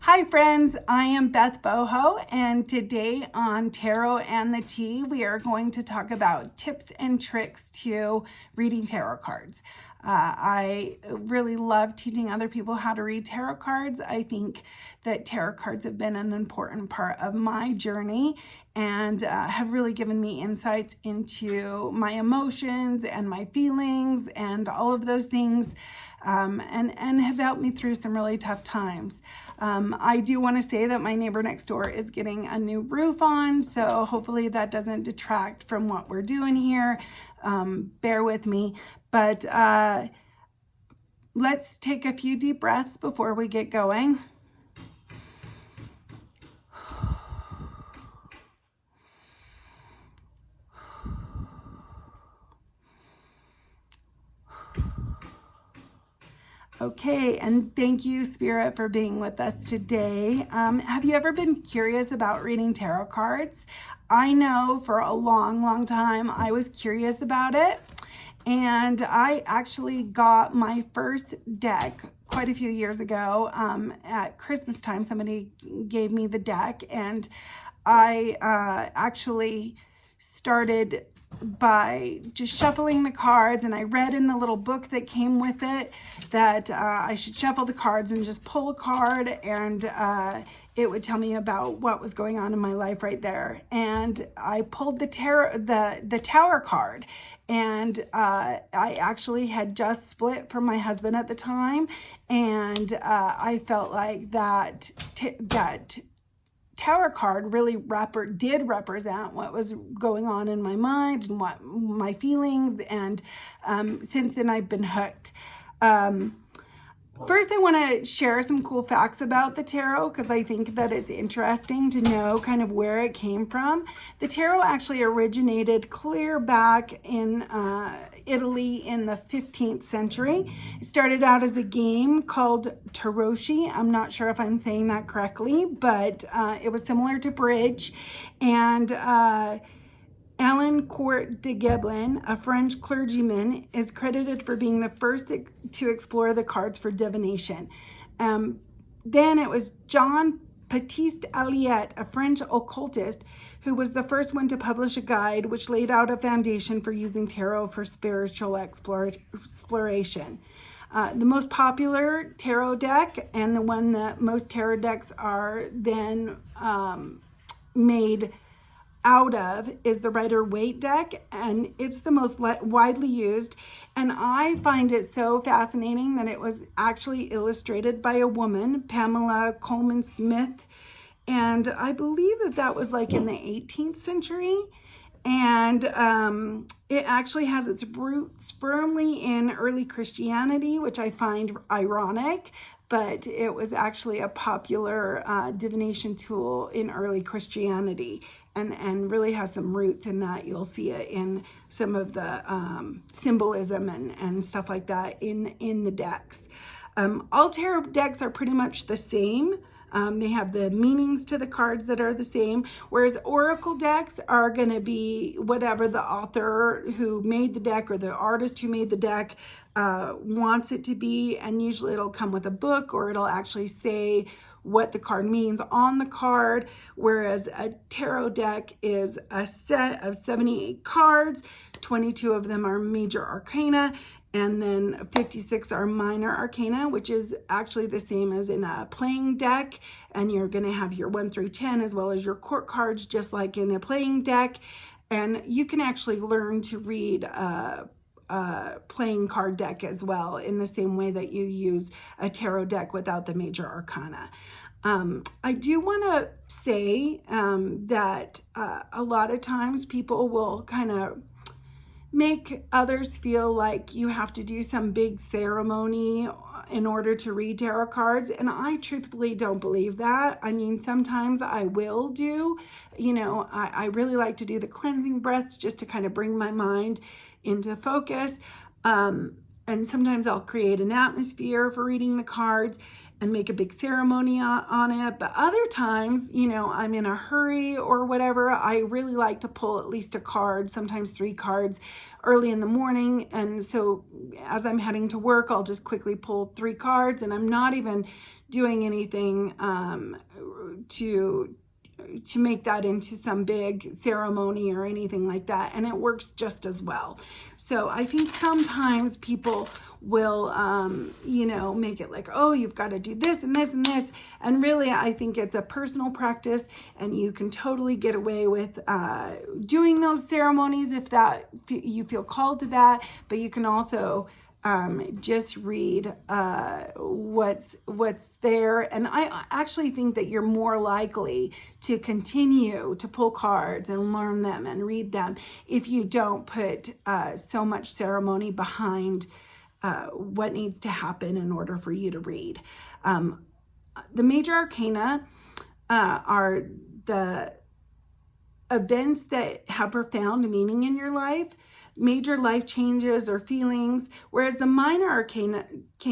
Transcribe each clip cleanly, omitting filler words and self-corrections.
Hi friends, I am Beth Boho, and today on Tarot and the Tea, we are going to talk about tips and tricks to reading tarot cards. I really love teaching other people how to read tarot cards. I think that tarot cards have been an important part of my journey and have really given me insights into my emotions and my feelings and all of those things, and have helped me through some really tough times. I do want to say that my neighbor next door is getting a new roof on, so hopefully that doesn't detract from what we're doing here. Bear with me, but let's take a few deep breaths before we get going. Okay, and thank you, Spirit, for being with us today. Have you ever been curious about reading tarot cards? I know for a long time I was curious about it, and I actually got my first deck quite a few years ago. At Christmas time, somebody gave me the deck, and I actually started by just shuffling the cards, and I read in the little book that came with it that I should shuffle the cards and just pull a card, and it would tell me about what was going on in my life right there. And I pulled the Tower card, and I actually had just split from my husband at the time, and I felt like that Tower card really did represent what was going on in my mind and what my feelings, and since then I've been hooked. First, I want to share some cool facts about the tarot because I think that it's interesting to know kind of where it came from. The tarot actually originated clear back in Italy in the 15th century. It started out as a game called Taroshi. I'm not sure if I'm saying that correctly, but it was similar to bridge. And Alain Court de Geblin, a French clergyman, is credited for being the first to explore the cards for divination. Then it was Jean Baptiste Alliette, a French occultist, who was the first one to publish a guide which laid out a foundation for using tarot for spiritual exploration. The most popular tarot deck, and the one that most tarot decks are then made out of, is the Rider-Waite deck, and it's the most widely used. And I find it so fascinating that it was actually illustrated by a woman, Pamela Colman Smith, and I believe that was like in the 18th century. And it actually has its roots firmly in early Christianity, which I find ironic, but it was actually a popular divination tool in early Christianity, and really has some roots in that. You'll see it in some of the symbolism and stuff like that in the decks. All tarot decks are pretty much the same. They have the meanings to the cards that are the same, whereas oracle decks are going to be whatever the author who made the deck or the artist who made the deck wants it to be, and usually it'll come with a book, or it'll actually say what the card means on the card, whereas a tarot deck is a set of 78 cards. 22 of them are major arcana, and then 56 are minor arcana, which is actually the same as in a playing deck. And you're going to have your 1 through 10 as well as your court cards, just like in a playing deck. And you can actually learn to read a playing card deck as well, in the same way that you use a tarot deck without the major arcana. I do want to say that a lot of times people will kind of make others feel like you have to do some big ceremony in order to read tarot cards, and I truthfully don't believe that. I mean, sometimes I will do, I really like to do the cleansing breaths just to kind of bring my mind into focus, and sometimes I'll create an atmosphere for reading the cards. and make a big ceremony on it. But other times, I'm in a hurry or whatever, I really like to pull at least a card, sometimes 3 cards early in the morning. And so as I'm heading to work, I'll just quickly pull 3 cards, and I'm not even doing anything to make that into some big ceremony or anything like that, and it works just as well. So I think sometimes people will make it like, oh, you've got to do this and this and this, and really I think it's a personal practice, and you can totally get away with doing those ceremonies if that you feel called to that. But you can also just read what's there. And I actually think that you're more likely to continue to pull cards and learn them and read them if you don't put so much ceremony behind what needs to happen in order for you to read. The major arcana are the events that have profound meaning in your life, major life changes or feelings, whereas the minor arcana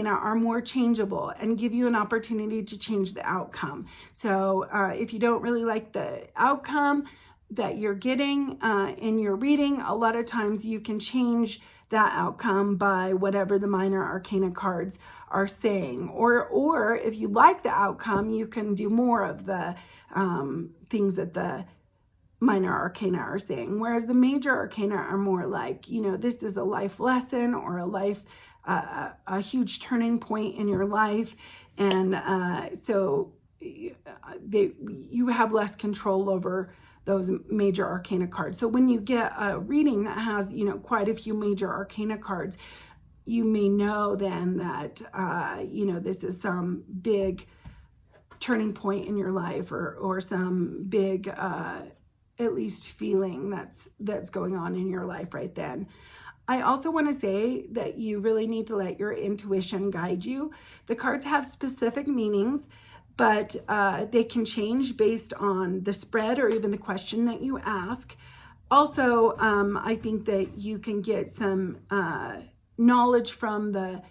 are more changeable and give you an opportunity to change the outcome. So if you don't really like the outcome that you're getting in your reading, a lot of times you can change that outcome by whatever the minor arcana cards are saying. Or if you like the outcome, you can do more of the things that the minor arcana are saying, whereas the major arcana are more like, this is a life lesson or a huge turning point in your life, and so you have less control over those major arcana cards. So when you get a reading that has quite a few major arcana cards, you may know then that this is some big turning point in your life, or some big at least feeling that's going on in your life right then. I also want to say that you really need to let your intuition guide you. The cards have specific meanings, but they can change based on the spread or even the question that you ask. Also, I think that you can get some knowledge from the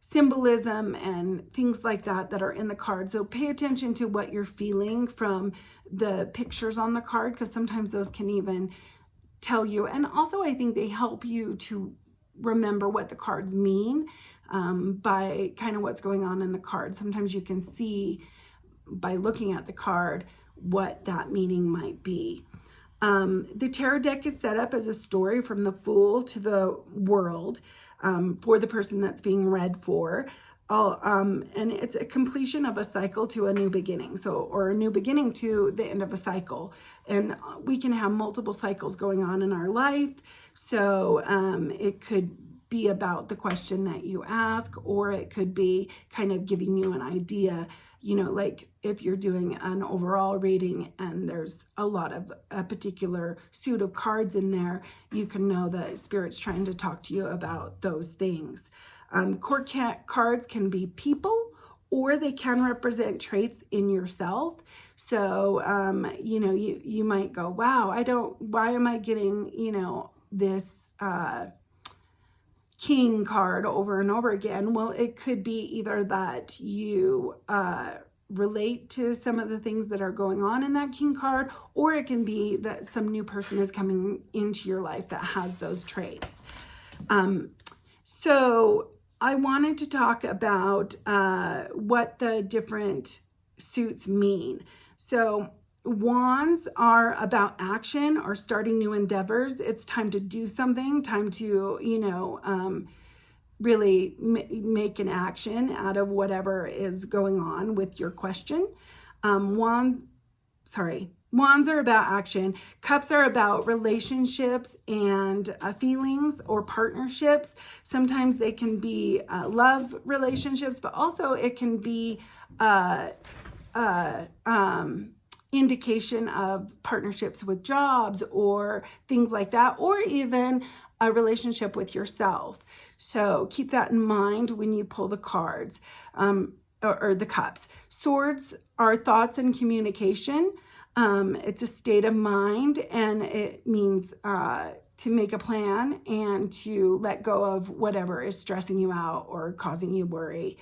symbolism and things like that are in the card. So pay attention to what you're feeling from the pictures on the card, because sometimes those can even tell you. And also I think they help you to remember what the cards mean by kind of what's going on in the card. Sometimes you can see by looking at the card what that meaning might be. The tarot deck is set up as a story from the Fool to the World for the person that's being read for. And it's a completion of a cycle to a new beginning. Or a new beginning to the end of a cycle. And we can have multiple cycles going on in our life. So it could be about the question that you ask, or it could be kind of giving you an idea, like if you're doing an overall reading and there's a lot of a particular suit of cards in there, you can know that Spirit's trying to talk to you about those things. Court cards can be people, or they can represent traits in yourself. So, you might go, wow, why am I getting, this King card over and over again? Well, it could be either that you relate to some of the things that are going on in that King card, or it can be that some new person is coming into your life that has those traits. So I wanted to talk about what the different suits mean. So wands are about action or starting new endeavors. It's time to do something, time to, really make an action out of whatever is going on with your question. Wands are about action. Cups are about relationships and feelings or partnerships. Sometimes they can be love relationships, but also it can be indication of partnerships with jobs or things like that, or even a relationship with yourself. So keep that in mind when you pull the cards or the cups. Swords are thoughts and communication. It's a state of mind, and it means to make a plan and to let go of whatever is stressing you out or causing you worry.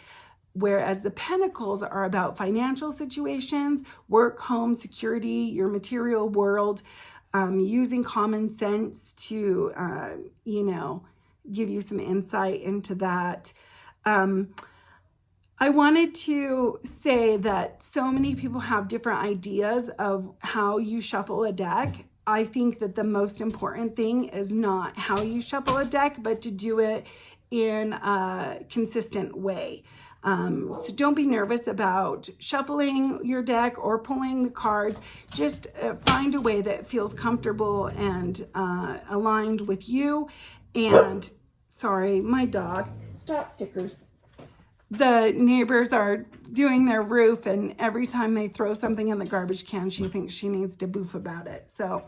whereas the pentacles are about financial situations, work, home, security, your material world, using common sense to, give you some insight into that. I wanted to say that so many people have different ideas of how you shuffle a deck. I think that the most important thing is not how you shuffle a deck, but to do it in a consistent way. So don't be nervous about shuffling your deck or pulling the cards. Just find a way that feels comfortable and aligned with you. And sorry, my dog, stop stickers. The neighbors are doing their roof, and every time they throw something in the garbage can, she thinks she needs to boof about it. So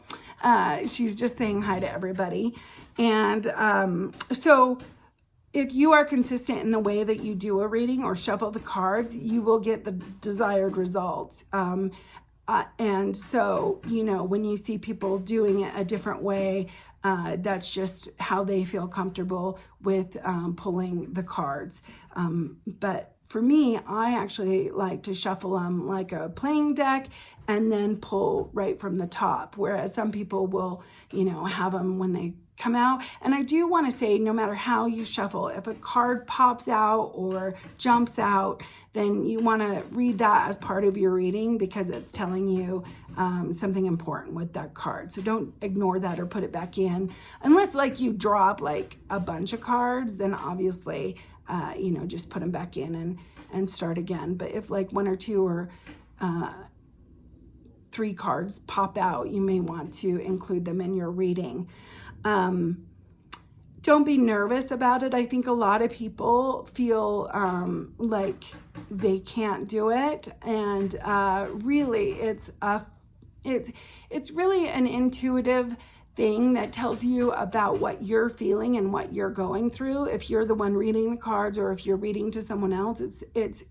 she's just saying hi to everybody. And so if you are consistent in the way that you do a reading or shuffle the cards, you will get the desired results. And so, when you see people doing it a different way, that's just how they feel comfortable with pulling the cards. But for me, I actually like to shuffle them like a playing deck and then pull right from the top, whereas some people will, have them when they come out. And I do want to say, no matter how you shuffle, if a card pops out or jumps out, then you want to read that as part of your reading because it's telling you something important with that card. So don't ignore that or put it back in. Unless like you drop like a bunch of cards, then obviously, just put them back in and start again. But if like one or two or 3 cards pop out, you may want to include them in your reading. Don't be nervous about it. I think a lot of people feel like they can't do it, and really it's really an intuitive thing that tells you about what you're feeling and what you're going through. If you're the one reading the cards or if you're reading to someone else, it's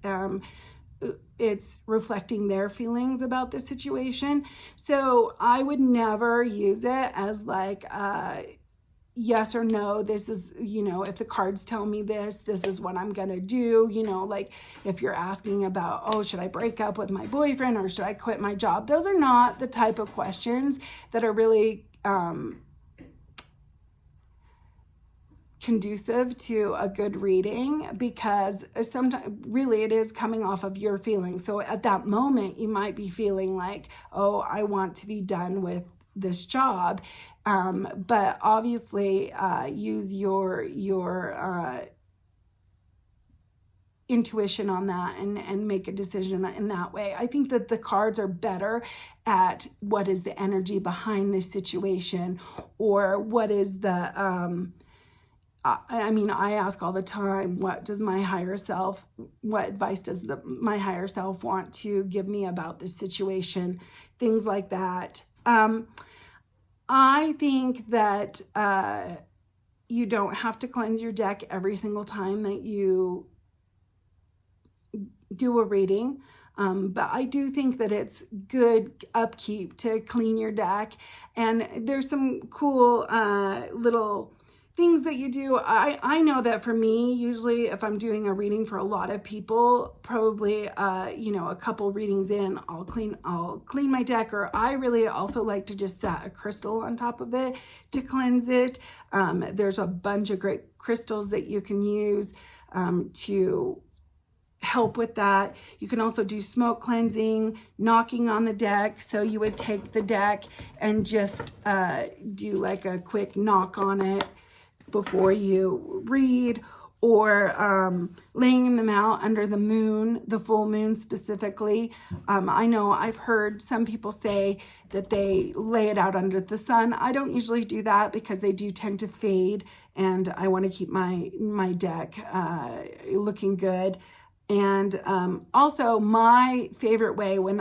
reflecting their feelings about the situation. So I would never use it as like yes or no. This is, if the cards tell me this is what I'm gonna do. Like if you're asking about, oh, should I break up with my boyfriend or should I quit my job? Those are not the type of questions that are really conducive to a good reading, because sometimes really it is coming off of your feelings. So at that moment you might be feeling like, oh, I want to be done with this job, but obviously use your intuition on that and make a decision in that way. I think that the cards are better at what is the energy behind this situation, or what is the I ask all the time, what advice does my higher self want to give me about this situation? Things like that. I think that you don't have to cleanse your deck every single time that you do a reading. But I do think that it's good upkeep to clean your deck. And there's some cool little things that you do. I know that for me, usually if I'm doing a reading for a lot of people, probably a couple readings in, I'll clean my deck. Or I really also like to just set a crystal on top of it to cleanse it. There's a bunch of great crystals that you can use to help with that. You can also do smoke cleansing, knocking on the deck. So you would take the deck and just do like a quick knock on it before you read, or laying them out under the moon, the full moon specifically. I know I've heard some people say that they lay it out under the sun. I don't usually do that because they do tend to fade, and I want to keep my deck looking good. And also my favorite way when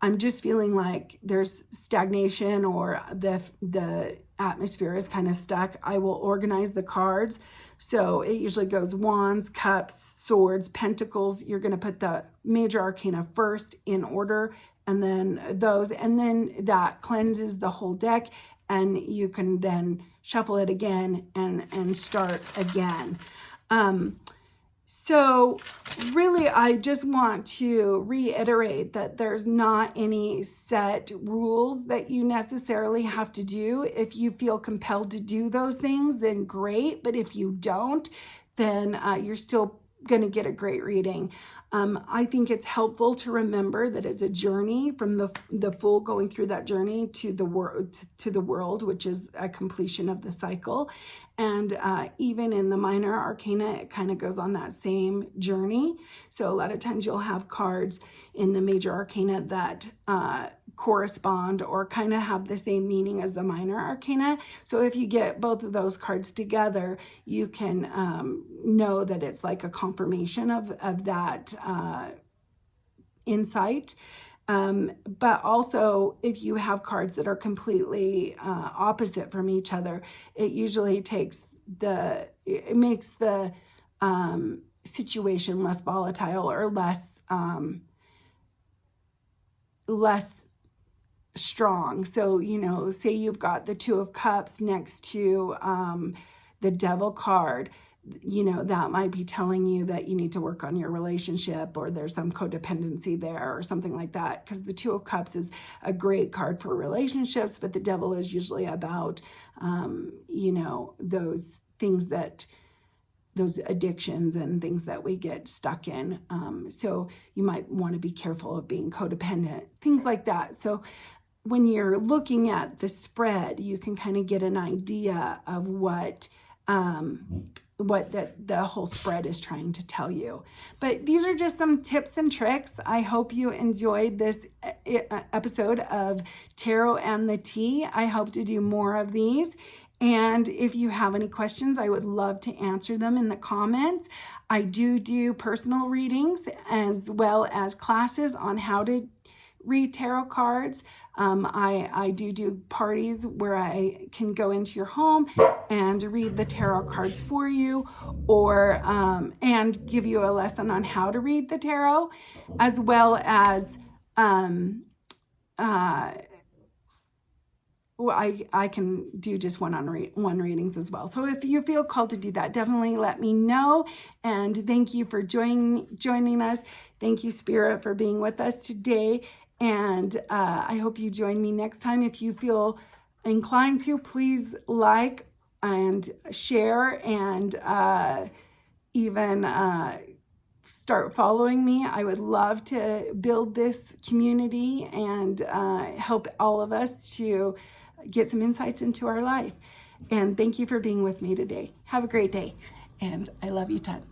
I'm just feeling like there's stagnation or the atmosphere is kind of stuck, I will organize the cards. So it usually goes wands, cups, swords, pentacles. You're going to put the major arcana first in order, and then those, and then that cleanses the whole deck, and you can then shuffle it again and start again. So really, I just want to reiterate that there's not any set rules that you necessarily have to do. If you feel compelled to do those things, then great. But if you don't, then you're still going to get a great reading. I think it's helpful to remember that it's a journey from the Fool going through that journey to the world, which is a completion of the cycle. And even in the minor arcana, it kind of goes on that same journey. So a lot of times you'll have cards in the major arcana that correspond or kind of have the same meaning as the minor arcana. So if you get both of those cards together, you can know that it's like a confirmation of that insight. But also, if you have cards that are completely opposite from each other, it usually it makes the situation less volatile or less strong. So, say you've got the Two of Cups next to the Devil card, that might be telling you that you need to work on your relationship, or there's some codependency there or something like that, because the Two of Cups is a great card for relationships, but the Devil is usually about those things those addictions and things that we get stuck in. So you might want to be careful of being codependent, things like that. So when you're looking at the spread, you can kind of get an idea of what the whole spread is trying to tell you. But these are just some tips and tricks. I hope you enjoyed this episode of Tarot and the Tea. I hope to do more of these. And if you have any questions, I would love to answer them in the comments. I do personal readings as well as classes on how to read tarot cards. I do parties where I can go into your home and read the tarot cards for you, or and give you a lesson on how to read the tarot, as well as I can do just one-on-one readings as well. So if you feel called to do that, definitely let me know. And thank you for joining us. Thank you, Spirit, for being with us today. And I hope you join me next time. If you feel inclined to, please like and share, and even start following me. I would love to build this community and help all of us to get some insights into our life. And thank you for being with me today. Have a great day. And I love you tons.